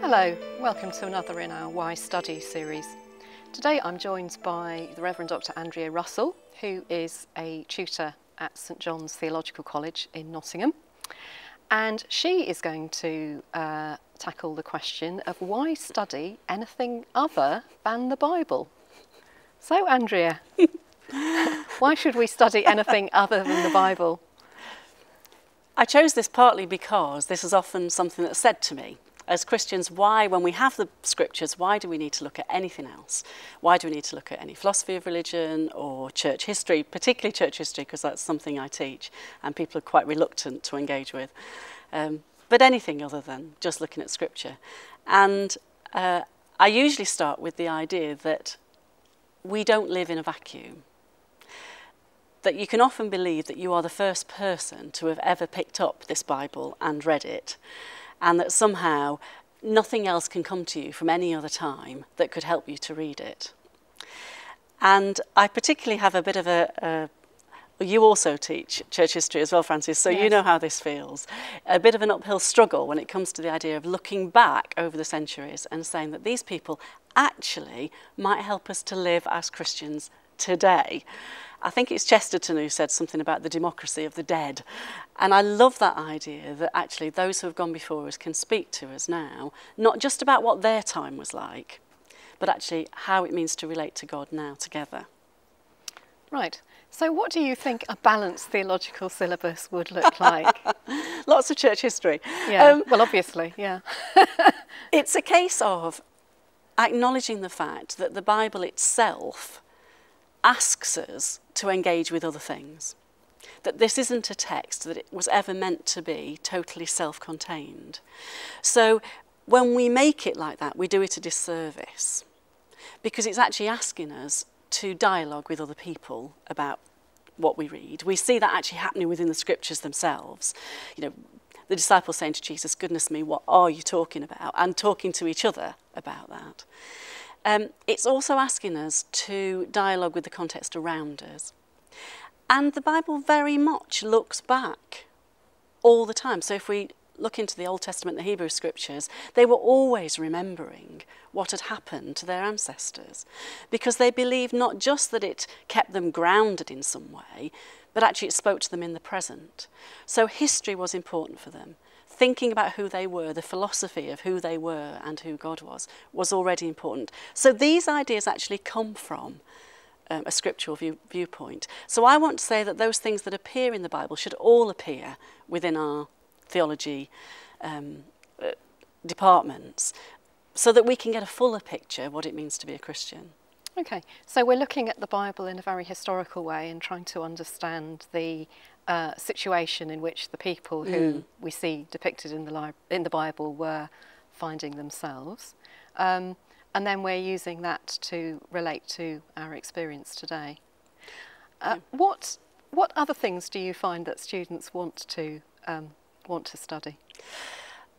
Hello, welcome to another in our Why Study series. Today I'm joined by the Reverend Dr. Andrea Russell, who is a tutor at St John's Theological College in Nottingham, and she is going to tackle the question of why study anything other than the Bible. So Andrea, why should we study anything other than the Bible? I chose this partly because this is often something that's said to me. As Christians, why, when we have the scriptures, why do we need to look at anything else? Why do we need to look at any philosophy of religion or church history, particularly church history, because that's something I teach and people are quite reluctant to engage with. But anything other than just looking at scripture. And I usually start with the idea that we don't live in a vacuum. That you can often believe that you are the first person to have ever picked up this Bible and read it, and that somehow nothing else can come to you from any other time that could help you to read it. And I particularly have a bit of you also teach church history as well, Francis, so yes. You know how this feels. A bit of an uphill struggle when it comes to the idea of looking back over the centuries and saying that these people actually might help us to live as Christians today. I think it's Chesterton who said something about the democracy of the dead. And I love that idea that actually those who have gone before us can speak to us now, not just about what their time was like, but actually how it means to relate to God now together. Right. So what do you think a balanced theological syllabus would look like? Lots of church history. Yeah, well, obviously, yeah. It's a case of acknowledging the fact that the Bible itself asks us to engage with other things. That this isn't a text that it was ever meant to be totally self-contained. So when we make it like that, we do it a disservice, because it's actually asking us to dialogue with other people about what we read. We see that actually happening within the scriptures themselves. You know, the disciples saying to Jesus, "Goodness me, what are you talking about?" and talking to each other about that. It's also asking us to dialogue with the context around us. And the Bible very much looks back all the time. So if we look into the Old Testament, the Hebrew scriptures, they were always remembering what had happened to their ancestors, because they believed not just that it kept them grounded in some way, but actually it spoke to them in the present. So history was important for them. Thinking about who they were, the philosophy of who they were and who God was already important. So these ideas actually come from a scriptural viewpoint. So I want to say that those things that appear in the Bible should all appear within our theology departments, so that we can get a fuller picture of what it means to be a Christian. Okay, so we're looking at the Bible in a very historical way and trying to understand the situation in which the people who we see depicted in the Bible were finding themselves, and then we're using that to relate to our experience today. What other things do you find that students want to study?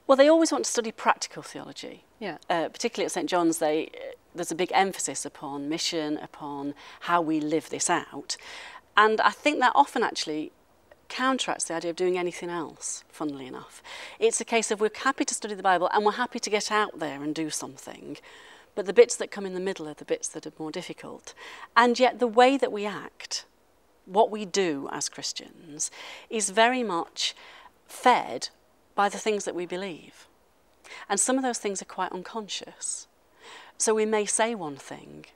Well, they always want to study practical theology. Yeah. Particularly at St John's, there's a big emphasis upon mission, upon how we live this out, and I think that often actually counteracts the idea of doing anything else, funnily enough. It's a case of we're happy to study the Bible and we're happy to get out there and do something, but the bits that come in the middle are the bits that are more difficult. And yet the way that we act, what we do as Christians, is very much fed by the things that we believe. And some of those things are quite unconscious. So we may say one thing,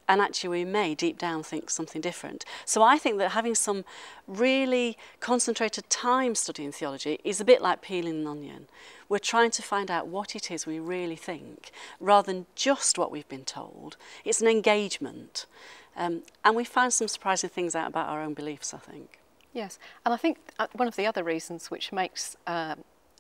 and actually we may deep down think something different. So I think that having some really concentrated time studying theology is a bit like peeling an onion. We're trying to find out what it is we really think, rather than just what we've been told. It's an engagement. And we find some surprising things out about our own beliefs, I think. Yes, and I think one of the other reasons which makes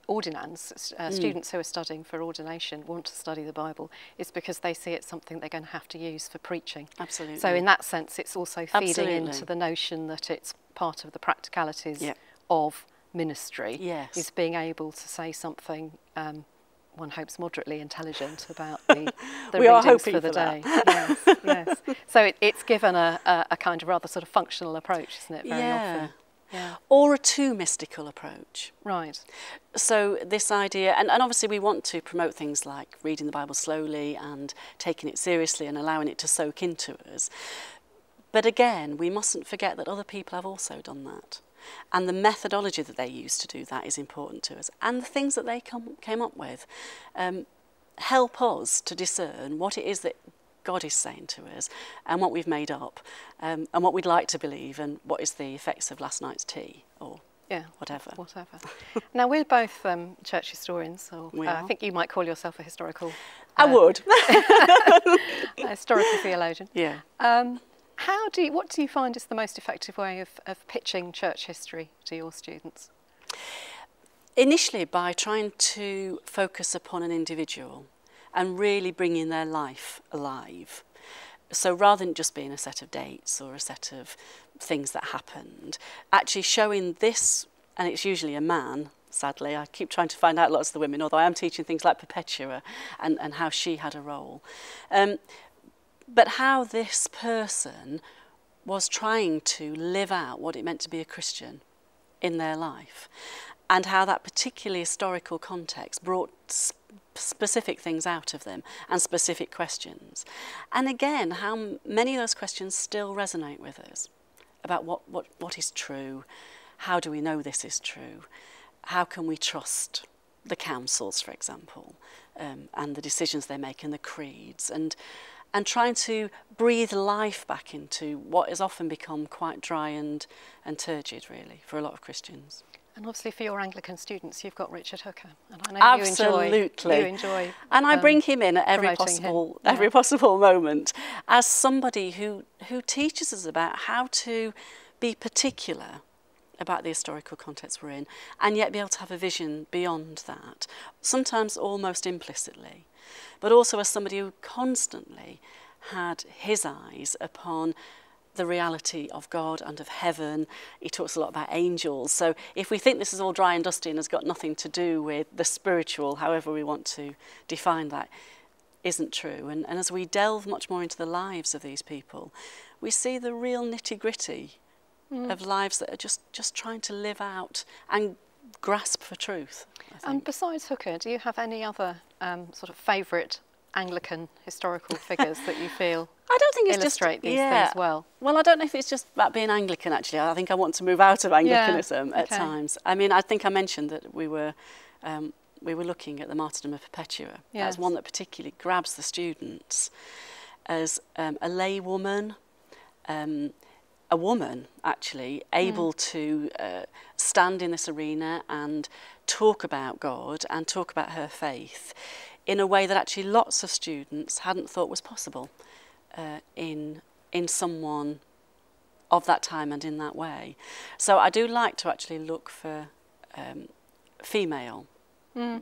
ordinands, students who are studying for ordination want to study the Bible, is because they see it's something they're going to have to use for preaching. Absolutely. So in that sense, it's also feeding into the notion that it's part of the practicalities of ministry Yes. is being able to say something, one hopes, moderately intelligent about the We are readings hoping for the for that. day. Yes, yes. So it's given a kind of rather sort of functional approach, isn't it, very often? Yeah. Or a too mystical approach. Right. So this idea, and obviously we want to promote things like reading the Bible slowly and taking it seriously and allowing it to soak into us. But again, we mustn't forget that other people have also done that. And the methodology that they use to do that is important to us. And the things that they came up with help us to discern what it is that God is saying to us and what we've made up and what we'd like to believe and what is the effects of last night's tea or whatever. Now, we're both church historians, or We I are. think you might call yourself a historical... I would. a historical theologian. Yeah. What do you find is the most effective way of pitching church history to your students? Initially, by trying to focus upon an individual and really bringing their life alive. So rather than just being a set of dates or a set of things that happened, actually showing this, and it's usually a man, sadly. I keep trying to find out lots of the women, although I am teaching things like Perpetua and how she had a role. But how this person was trying to live out what it meant to be a Christian in their life, and how that particular historical context brought specific things out of them and specific questions. And again, how many of those questions still resonate with us about what is true, how do we know this is true, how can we trust the councils, for example, and the decisions they make and the creeds, and trying to breathe life back into what has often become quite dry and turgid, really, for a lot of Christians. And obviously for your Anglican students, you've got Richard Hooker, and I know Absolutely. you enjoy and I bring him in at every possible moment as somebody who teaches us about how to be particular about the historical context we're in, and yet be able to have a vision beyond that, sometimes almost implicitly, but also as somebody who constantly had his eyes upon the reality of God and of heaven. He talks a lot about angels. So if we think this is all dry and dusty and has got nothing to do with the spiritual, however we want to define that, isn't true. And as we delve much more into the lives of these people, we see the real nitty-gritty of lives that are just trying to live out and grasp for truth, I think. And besides Hooker, do you have any other sort of favourite Anglican historical figures that you feel I don't think it's illustrate these yeah. things well? Well, I don't know if it's just about being Anglican, actually. I think I want to move out of Anglicanism at times. I mean, I think I mentioned that we were looking at the martyrdom of Perpetua as one that particularly grabs the students as a lay woman, a woman, actually, able to stand in this arena and talk about God and talk about her faith in a way that actually lots of students hadn't thought was possible in someone of that time and in that way. So I do like to actually look for female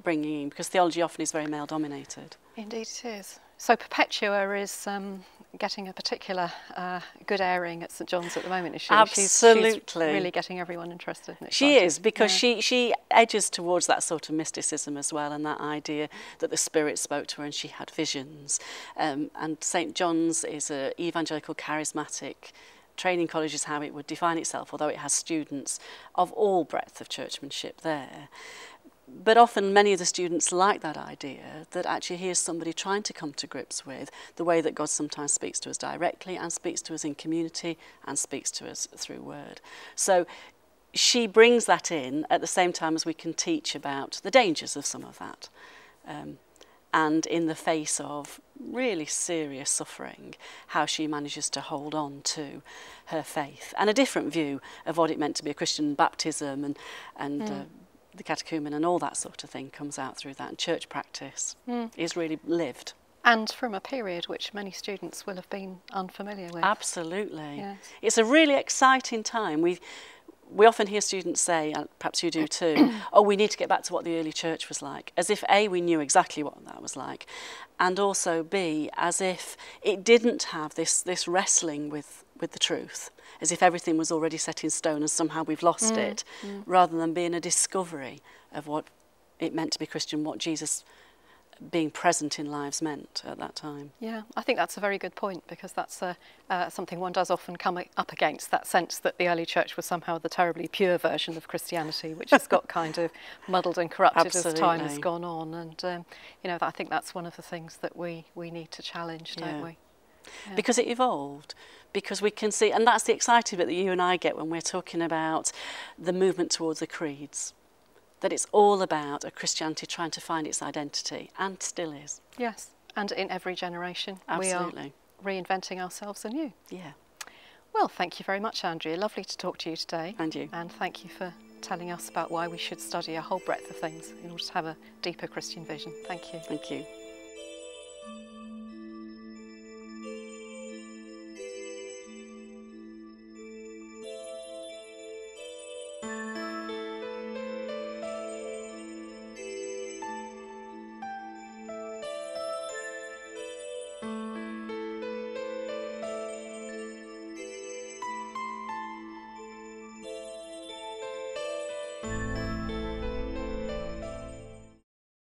bringing in, because theology often is very male dominated. Indeed it is. So Perpetua is getting a particular good airing at St John's at the moment, is she? Absolutely. She's really getting everyone interested and excited. She is, because she edges towards that sort of mysticism as well, and that idea that the Spirit spoke to her and she had visions. And St John's is an evangelical charismatic training college, is how it would define itself, although it has students of all breadth of churchmanship there. But often many of the students like that idea that actually here's somebody trying to come to grips with the way that God sometimes speaks to us directly and speaks to us in community and speaks to us through word. So she brings that in at the same time as we can teach about the dangers of some of that. And in the face of really serious suffering, how she manages to hold on to her faith and a different view of what it meant to be a Christian. Baptism and the catechumen and all that sort of thing comes out through that, and church practice is really lived. And from a period which many students will have been unfamiliar with. Absolutely. Yes. It's a really exciting time. We often hear students say, and perhaps you do too, oh, we need to get back to what the early church was like, as if A, we knew exactly what that was like, and also B, as if it didn't have this wrestling with with the truth, as if everything was already set in stone and somehow we've lost it, rather than being a discovery of what it meant to be Christian, what Jesus being present in lives meant at that time. Yeah, I think that's a very good point, because that's something one does often come up against, that sense that the early church was somehow the terribly pure version of Christianity, which has got kind of muddled and corrupted as time has gone on. And, you know, I think that's one of the things that we need to challenge, don't we? Yeah. Because it evolved, because we can see, and that's the exciting bit that you and I get when we're talking about the movement towards the creeds, that it's all about a Christianity trying to find its identity, and still is. Yes, and in every generation Absolutely. we are reinventing ourselves anew. Yeah. Well, thank you very much, Andrea. Lovely to talk to you today. And you. And thank you for telling us about why we should study a whole breadth of things in order to have a deeper Christian vision. Thank you. Thank you.